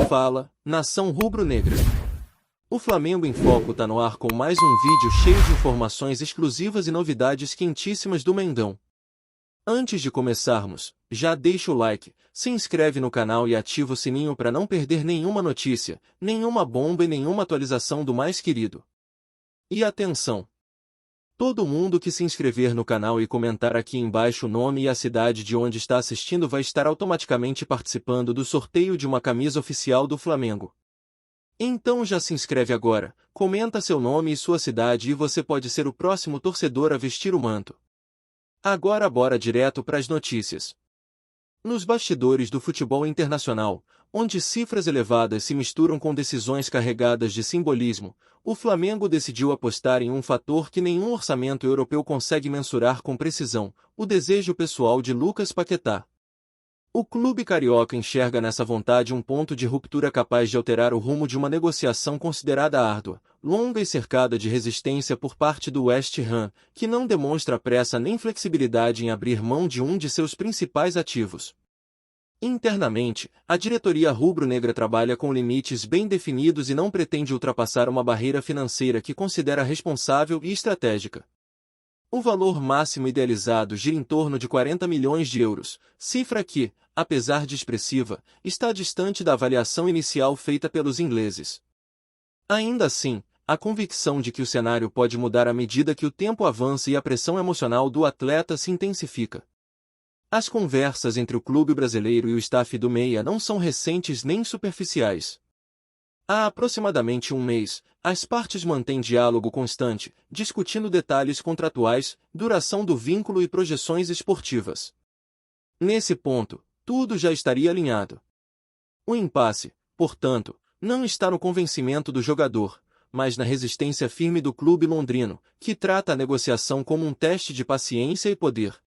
Fala, nação rubro-negra. O Flamengo em Foco tá no ar com mais um vídeo cheio de informações exclusivas e novidades quentíssimas do Mengão. Antes de começarmos, já deixa o like, se inscreve no canal e ativa o sininho para não perder nenhuma notícia, nenhuma bomba e nenhuma atualização do mais querido. E atenção! Todo mundo que se inscrever no canal e comentar aqui embaixo o nome e a cidade de onde está assistindo vai estar automaticamente participando do sorteio de uma camisa oficial do Flamengo. Então já se inscreve agora, comenta seu nome e sua cidade e você pode ser o próximo torcedor a vestir o manto. Agora bora direto para as notícias. Nos bastidores do futebol internacional, onde cifras elevadas se misturam com decisões carregadas de simbolismo, o Flamengo decidiu apostar em um fator que nenhum orçamento europeu consegue mensurar com precisão: o desejo pessoal de Lucas Paquetá. O clube carioca enxerga nessa vontade um ponto de ruptura capaz de alterar o rumo de uma negociação considerada árdua, longa e cercada de resistência por parte do West Ham, que não demonstra pressa nem flexibilidade em abrir mão de um de seus principais ativos. Internamente, a diretoria rubro-negra trabalha com limites bem definidos e não pretende ultrapassar uma barreira financeira que considera responsável e estratégica. O valor máximo idealizado gira em torno de 40 milhões de euros, cifra que, apesar de expressiva, está distante da avaliação inicial feita pelos ingleses. Ainda assim, a convicção de que o cenário pode mudar à medida que o tempo avança e a pressão emocional do atleta se intensifica. As conversas entre o clube brasileiro e o staff do Meia não são recentes nem superficiais. Há aproximadamente um mês, as partes mantêm diálogo constante, discutindo detalhes contratuais, duração do vínculo e projeções esportivas. Nesse ponto, tudo já estaria alinhado. O impasse, portanto, não está no convencimento do jogador, mas na resistência firme do clube londrino, que trata a negociação como um teste de paciência e poder.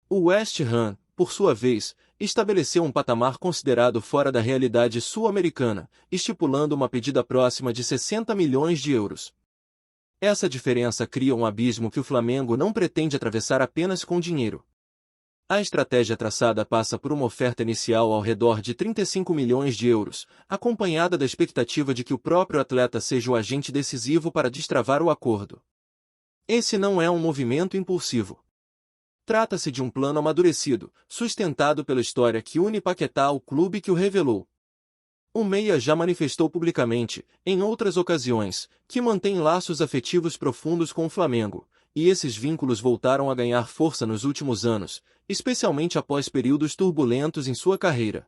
O West Ham, por sua vez, estabeleceu um patamar considerado fora da realidade sul-americana, estipulando uma pedida próxima de 60 milhões de euros. Essa diferença cria um abismo que o Flamengo não pretende atravessar apenas com dinheiro. A estratégia traçada passa por uma oferta inicial ao redor de 35 milhões de euros, acompanhada da expectativa de que o próprio atleta seja o agente decisivo para destravar o acordo. Esse não é um movimento impulsivo. Trata-se de um plano amadurecido, sustentado pela história que une Paquetá ao clube que o revelou. O Meia já manifestou publicamente, em outras ocasiões, que mantém laços afetivos profundos com o Flamengo, e esses vínculos voltaram a ganhar força nos últimos anos, especialmente após períodos turbulentos em sua carreira.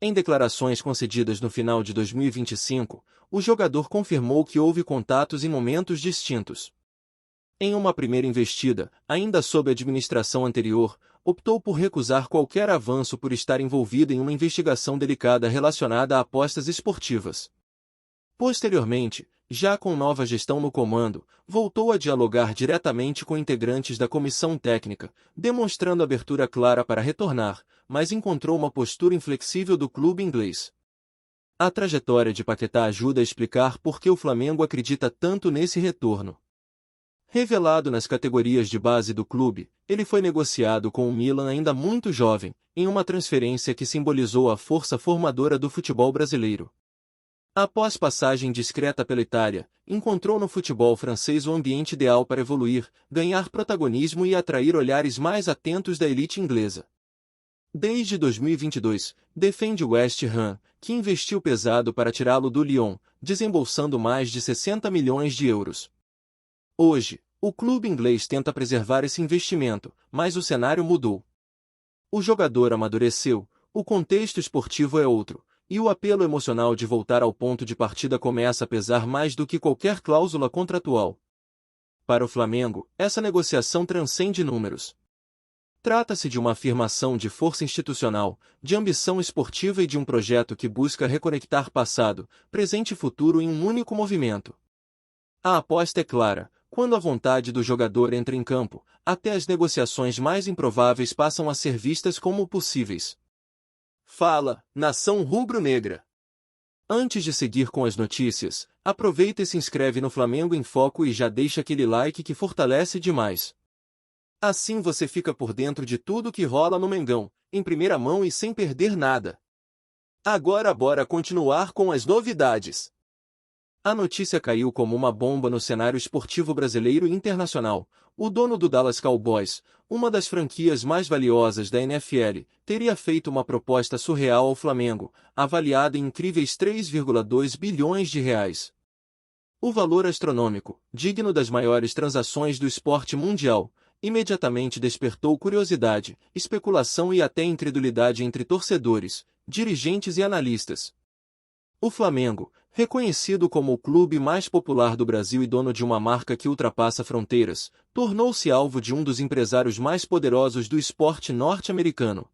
Em declarações concedidas no final de 2025, o jogador confirmou que houve contatos em momentos distintos. Em uma primeira investida, ainda sob a administração anterior, optou por recusar qualquer avanço por estar envolvido em uma investigação delicada relacionada a apostas esportivas. Posteriormente, já com nova gestão no comando, voltou a dialogar diretamente com integrantes da comissão técnica, demonstrando abertura clara para retornar, mas encontrou uma postura inflexível do clube inglês. A trajetória de Paquetá ajuda a explicar por que o Flamengo acredita tanto nesse retorno. Revelado nas categorias de base do clube, ele foi negociado com o Milan ainda muito jovem, em uma transferência que simbolizou a força formadora do futebol brasileiro. Após passagem discreta pela Itália, encontrou no futebol francês o ambiente ideal para evoluir, ganhar protagonismo e atrair olhares mais atentos da elite inglesa. Desde 2022, defende o West Ham, que investiu pesado para tirá-lo do Lyon, desembolsando mais de 60 milhões de euros. Hoje, o clube inglês tenta preservar esse investimento, mas o cenário mudou. O jogador amadureceu, o contexto esportivo é outro, e o apelo emocional de voltar ao ponto de partida começa a pesar mais do que qualquer cláusula contratual. Para o Flamengo, essa negociação transcende números. Trata-se de uma afirmação de força institucional, de ambição esportiva e de um projeto que busca reconectar passado, presente e futuro em um único movimento. A aposta é clara. Quando a vontade do jogador entra em campo, até as negociações mais improváveis passam a ser vistas como possíveis. Fala, nação rubro-negra! Antes de seguir com as notícias, aproveita e se inscreve no Flamengo em Foco e já deixa aquele like que fortalece demais. Assim você fica por dentro de tudo que rola no Mengão, em primeira mão e sem perder nada. Agora bora continuar com as novidades. A notícia caiu como uma bomba no cenário esportivo brasileiro e internacional. O dono do Dallas Cowboys, uma das franquias mais valiosas da NFL, teria feito uma proposta surreal ao Flamengo, avaliada em incríveis 3,2 bilhões de reais. O valor astronômico, digno das maiores transações do esporte mundial, imediatamente despertou curiosidade, especulação e até incredulidade entre torcedores, dirigentes e analistas. O Flamengo, reconhecido como o clube mais popular do Brasil e dono de uma marca que ultrapassa fronteiras, tornou-se alvo de um dos empresários mais poderosos do esporte norte-americano.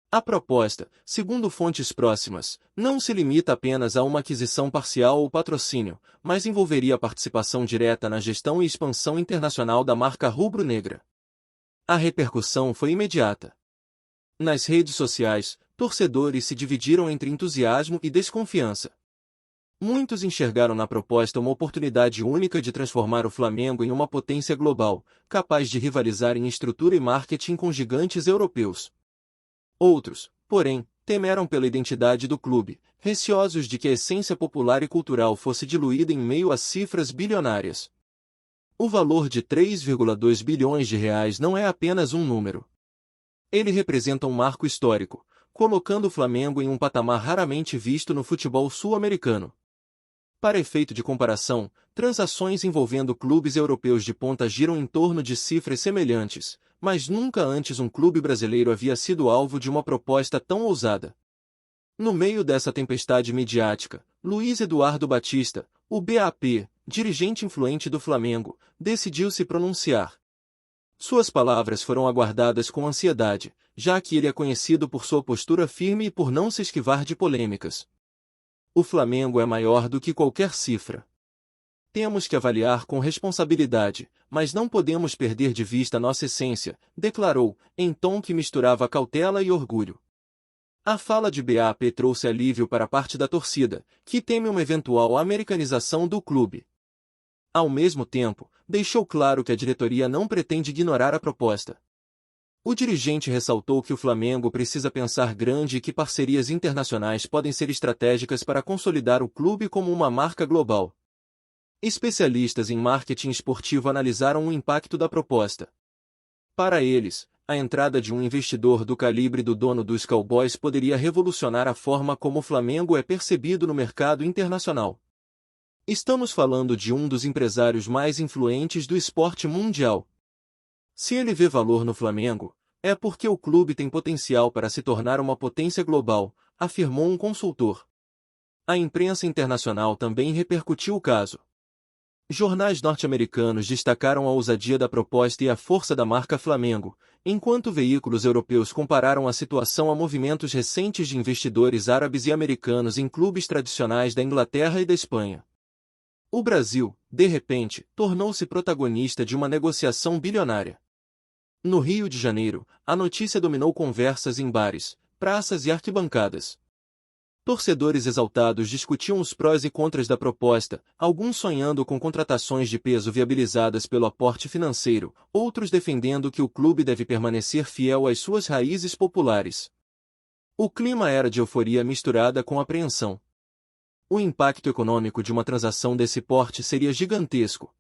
A proposta, segundo fontes próximas, não se limita apenas a uma aquisição parcial ou patrocínio, mas envolveria participação direta na gestão e expansão internacional da marca rubro-negra. A repercussão foi imediata. Nas redes sociais, torcedores se dividiram entre entusiasmo e desconfiança. Muitos enxergaram na proposta uma oportunidade única de transformar o Flamengo em uma potência global, capaz de rivalizar em estrutura e marketing com gigantes europeus. Outros, porém, temeram pela identidade do clube, receosos de que a essência popular e cultural fosse diluída em meio a cifras bilionárias. O valor de 3,2 bilhões de reais não é apenas um número. Ele representa um marco histórico, colocando o Flamengo em um patamar raramente visto no futebol sul-americano. Para efeito de comparação, transações envolvendo clubes europeus de ponta giram em torno de cifras semelhantes, mas nunca antes um clube brasileiro havia sido alvo de uma proposta tão ousada. No meio dessa tempestade midiática, Luiz Eduardo Batista, o BAP, dirigente influente do Flamengo, decidiu se pronunciar. Suas palavras foram aguardadas com ansiedade, já que ele é conhecido por sua postura firme e por não se esquivar de polêmicas. O Flamengo é maior do que qualquer cifra. Temos que avaliar com responsabilidade, mas não podemos perder de vista nossa essência, declarou, em tom que misturava cautela e orgulho. A fala de BAP trouxe alívio para parte da torcida, que teme uma eventual americanização do clube. Ao mesmo tempo, deixou claro que a diretoria não pretende ignorar a proposta. O dirigente ressaltou que o Flamengo precisa pensar grande e que parcerias internacionais podem ser estratégicas para consolidar o clube como uma marca global. Especialistas em marketing esportivo analisaram o impacto da proposta. Para eles, a entrada de um investidor do calibre do dono dos Cowboys poderia revolucionar a forma como o Flamengo é percebido no mercado internacional. Estamos falando de um dos empresários mais influentes do esporte mundial. Se ele vê valor no Flamengo, é porque o clube tem potencial para se tornar uma potência global, afirmou um consultor. A imprensa internacional também repercutiu o caso. Jornais norte-americanos destacaram a ousadia da proposta e a força da marca Flamengo, enquanto veículos europeus compararam a situação a movimentos recentes de investidores árabes e americanos em clubes tradicionais da Inglaterra e da Espanha. O Brasil, de repente, tornou-se protagonista de uma negociação bilionária. No Rio de Janeiro, a notícia dominou conversas em bares, praças e arquibancadas. Torcedores exaltados discutiam os prós e contras da proposta, alguns sonhando com contratações de peso viabilizadas pelo aporte financeiro, outros defendendo que o clube deve permanecer fiel às suas raízes populares. O clima era de euforia misturada com apreensão. O impacto econômico de uma transação desse porte seria gigantesco.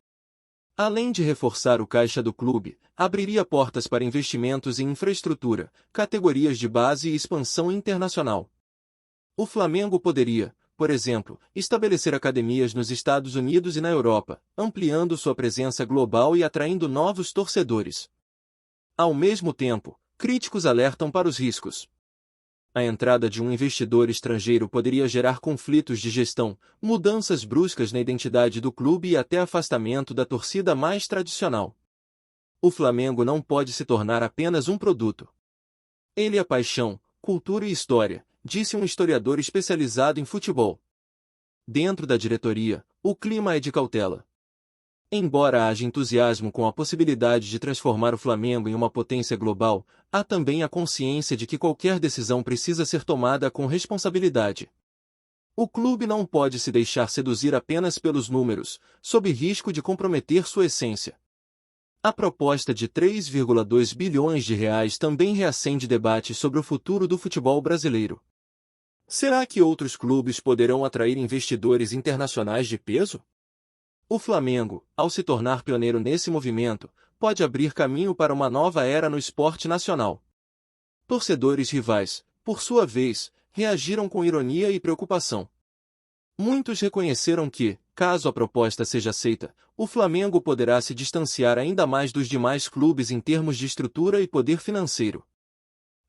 Além de reforçar o caixa do clube, abriria portas para investimentos em infraestrutura, categorias de base e expansão internacional. O Flamengo poderia, por exemplo, estabelecer academias nos Estados Unidos e na Europa, ampliando sua presença global e atraindo novos torcedores. Ao mesmo tempo, críticos alertam para os riscos. A entrada de um investidor estrangeiro poderia gerar conflitos de gestão, mudanças bruscas na identidade do clube e até afastamento da torcida mais tradicional. O Flamengo não pode se tornar apenas um produto. Ele é paixão, cultura e história, disse um historiador especializado em futebol. Dentro da diretoria, o clima é de cautela. Embora haja entusiasmo com a possibilidade de transformar o Flamengo em uma potência global, há também a consciência de que qualquer decisão precisa ser tomada com responsabilidade. O clube não pode se deixar seduzir apenas pelos números, sob risco de comprometer sua essência. A proposta de 3,2 bilhões de reais também reacende debates sobre o futuro do futebol brasileiro. Será que outros clubes poderão atrair investidores internacionais de peso? O Flamengo, ao se tornar pioneiro nesse movimento, pode abrir caminho para uma nova era no esporte nacional. Torcedores rivais, por sua vez, reagiram com ironia e preocupação. Muitos reconheceram que, caso a proposta seja aceita, o Flamengo poderá se distanciar ainda mais dos demais clubes em termos de estrutura e poder financeiro.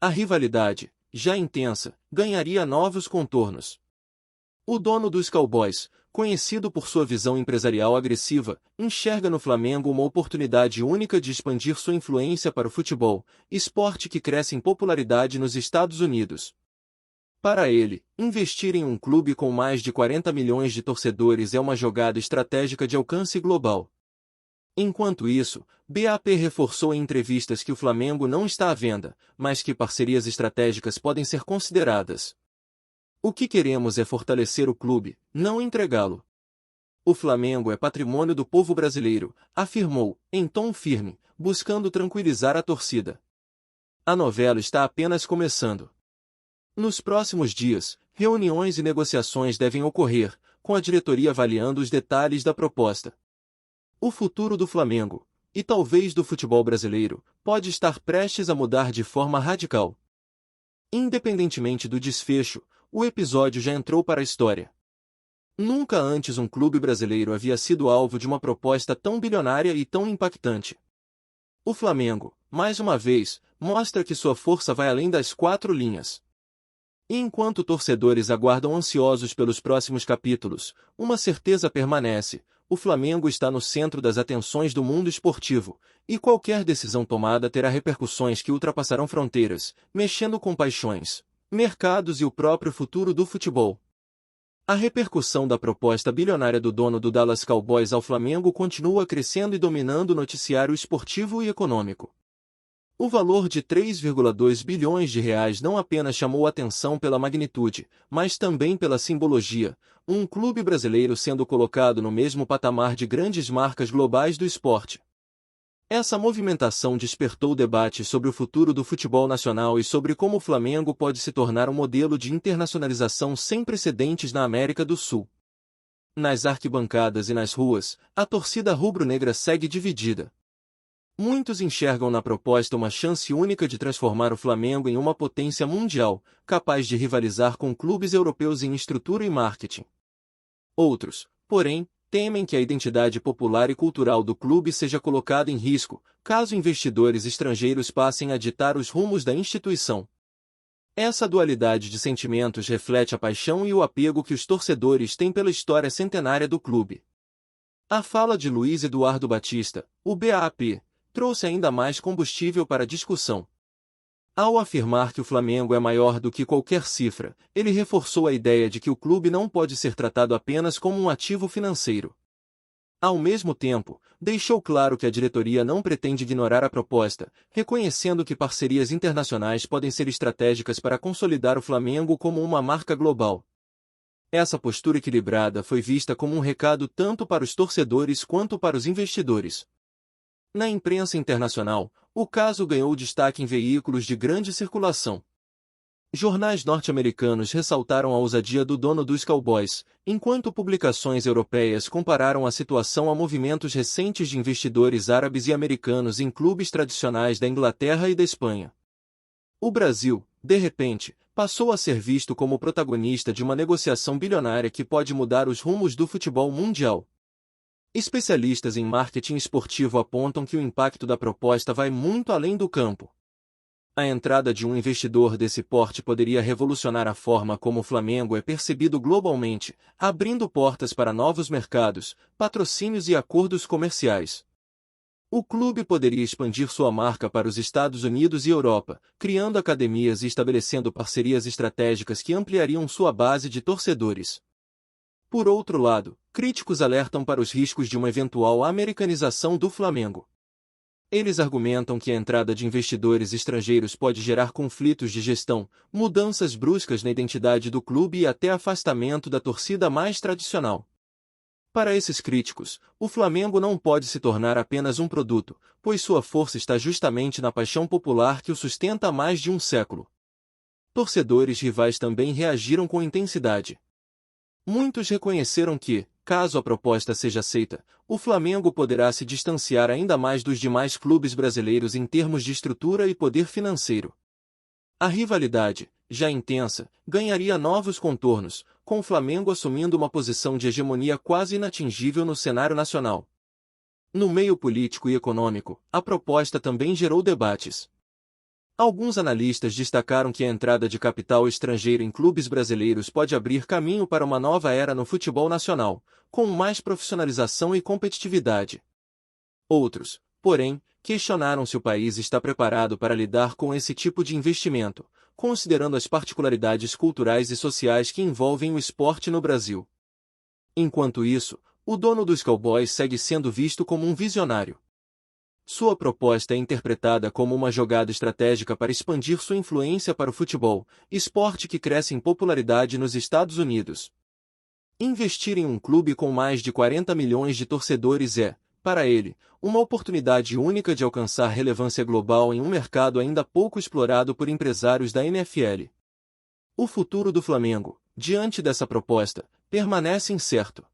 A rivalidade, já intensa, ganharia novos contornos. O dono dos Cowboys, conhecido por sua visão empresarial agressiva, enxerga no Flamengo uma oportunidade única de expandir sua influência para o futebol, esporte que cresce em popularidade nos Estados Unidos. Para ele, investir em um clube com mais de 40 milhões de torcedores é uma jogada estratégica de alcance global. Enquanto isso, BAP reforçou em entrevistas que o Flamengo não está à venda, mas que parcerias estratégicas podem ser consideradas. O que queremos é fortalecer o clube, não entregá-lo. O Flamengo é patrimônio do povo brasileiro, afirmou, em tom firme, buscando tranquilizar a torcida. A novela está apenas começando. Nos próximos dias, reuniões e negociações devem ocorrer, com a diretoria avaliando os detalhes da proposta. O futuro do Flamengo, e talvez do futebol brasileiro, pode estar prestes a mudar de forma radical. Independentemente do desfecho, o episódio já entrou para a história. Nunca antes um clube brasileiro havia sido alvo de uma proposta tão bilionária e tão impactante. O Flamengo, mais uma vez, mostra que sua força vai além das quatro linhas. E enquanto torcedores aguardam ansiosos pelos próximos capítulos, uma certeza permanece: o Flamengo está no centro das atenções do mundo esportivo, e qualquer decisão tomada terá repercussões que ultrapassarão fronteiras, mexendo com paixões, mercados e o próprio futuro do futebol. A repercussão da proposta bilionária do dono do Dallas Cowboys ao Flamengo continua crescendo e dominando o noticiário esportivo e econômico. O valor de 3,2 bilhões de reais não apenas chamou atenção pela magnitude, mas também pela simbologia, um clube brasileiro sendo colocado no mesmo patamar de grandes marcas globais do esporte. Essa movimentação despertou debates sobre o futuro do futebol nacional e sobre como o Flamengo pode se tornar um modelo de internacionalização sem precedentes na América do Sul. Nas arquibancadas e nas ruas, a torcida rubro-negra segue dividida. Muitos enxergam na proposta uma chance única de transformar o Flamengo em uma potência mundial, capaz de rivalizar com clubes europeus em estrutura e marketing. Outros, porém, temem que a identidade popular e cultural do clube seja colocada em risco, caso investidores estrangeiros passem a ditar os rumos da instituição. Essa dualidade de sentimentos reflete a paixão e o apego que os torcedores têm pela história centenária do clube. A fala de Luiz Eduardo Batista, o BAP, trouxe ainda mais combustível para a discussão. Ao afirmar que o Flamengo é maior do que qualquer cifra, ele reforçou a ideia de que o clube não pode ser tratado apenas como um ativo financeiro. Ao mesmo tempo, deixou claro que a diretoria não pretende ignorar a proposta, reconhecendo que parcerias internacionais podem ser estratégicas para consolidar o Flamengo como uma marca global. Essa postura equilibrada foi vista como um recado tanto para os torcedores quanto para os investidores. Na imprensa internacional, o caso ganhou destaque em veículos de grande circulação. Jornais norte-americanos ressaltaram a ousadia do dono dos Cowboys, enquanto publicações europeias compararam a situação a movimentos recentes de investidores árabes e americanos em clubes tradicionais da Inglaterra e da Espanha. O Brasil, de repente, passou a ser visto como protagonista de uma negociação bilionária que pode mudar os rumos do futebol mundial. Especialistas em marketing esportivo apontam que o impacto da proposta vai muito além do campo. A entrada de um investidor desse porte poderia revolucionar a forma como o Flamengo é percebido globalmente, abrindo portas para novos mercados, patrocínios e acordos comerciais. O clube poderia expandir sua marca para os Estados Unidos e Europa, criando academias e estabelecendo parcerias estratégicas que ampliariam sua base de torcedores. Por outro lado, críticos alertam para os riscos de uma eventual americanização do Flamengo. Eles argumentam que a entrada de investidores estrangeiros pode gerar conflitos de gestão, mudanças bruscas na identidade do clube e até afastamento da torcida mais tradicional. Para esses críticos, o Flamengo não pode se tornar apenas um produto, pois sua força está justamente na paixão popular que o sustenta há mais de um século. Torcedores rivais também reagiram com intensidade. Muitos reconheceram que, caso a proposta seja aceita, o Flamengo poderá se distanciar ainda mais dos demais clubes brasileiros em termos de estrutura e poder financeiro. A rivalidade, já intensa, ganharia novos contornos, com o Flamengo assumindo uma posição de hegemonia quase inatingível no cenário nacional. No meio político e econômico, a proposta também gerou debates. Alguns analistas destacaram que a entrada de capital estrangeiro em clubes brasileiros pode abrir caminho para uma nova era no futebol nacional, com mais profissionalização e competitividade. Outros, porém, questionaram se o país está preparado para lidar com esse tipo de investimento, considerando as particularidades culturais e sociais que envolvem o esporte no Brasil. Enquanto isso, o dono dos Cowboys segue sendo visto como um visionário. Sua proposta é interpretada como uma jogada estratégica para expandir sua influência para o futebol, esporte que cresce em popularidade nos Estados Unidos. Investir em um clube com mais de 40 milhões de torcedores é, para ele, uma oportunidade única de alcançar relevância global em um mercado ainda pouco explorado por empresários da NFL. O futuro do Flamengo, diante dessa proposta, permanece incerto.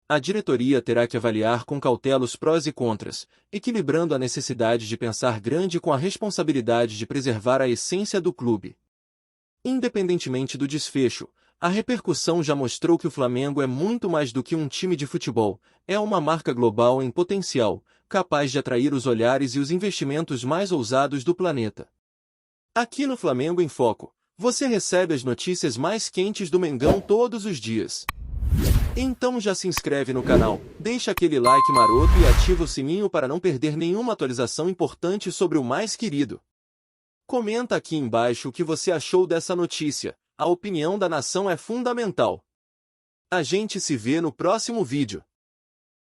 A diretoria terá que avaliar com cautela os prós e contras, equilibrando a necessidade de pensar grande com a responsabilidade de preservar a essência do clube. Independentemente do desfecho, a repercussão já mostrou que o Flamengo é muito mais do que um time de futebol, é uma marca global em potencial, capaz de atrair os olhares e os investimentos mais ousados do planeta. Aqui no Flamengo em Foco, você recebe as notícias mais quentes do Mengão todos os dias. Então já se inscreve no canal, deixa aquele like maroto e ativa o sininho para não perder nenhuma atualização importante sobre o mais querido. Comenta aqui embaixo o que você achou dessa notícia, a opinião da nação é fundamental. A gente se vê no próximo vídeo.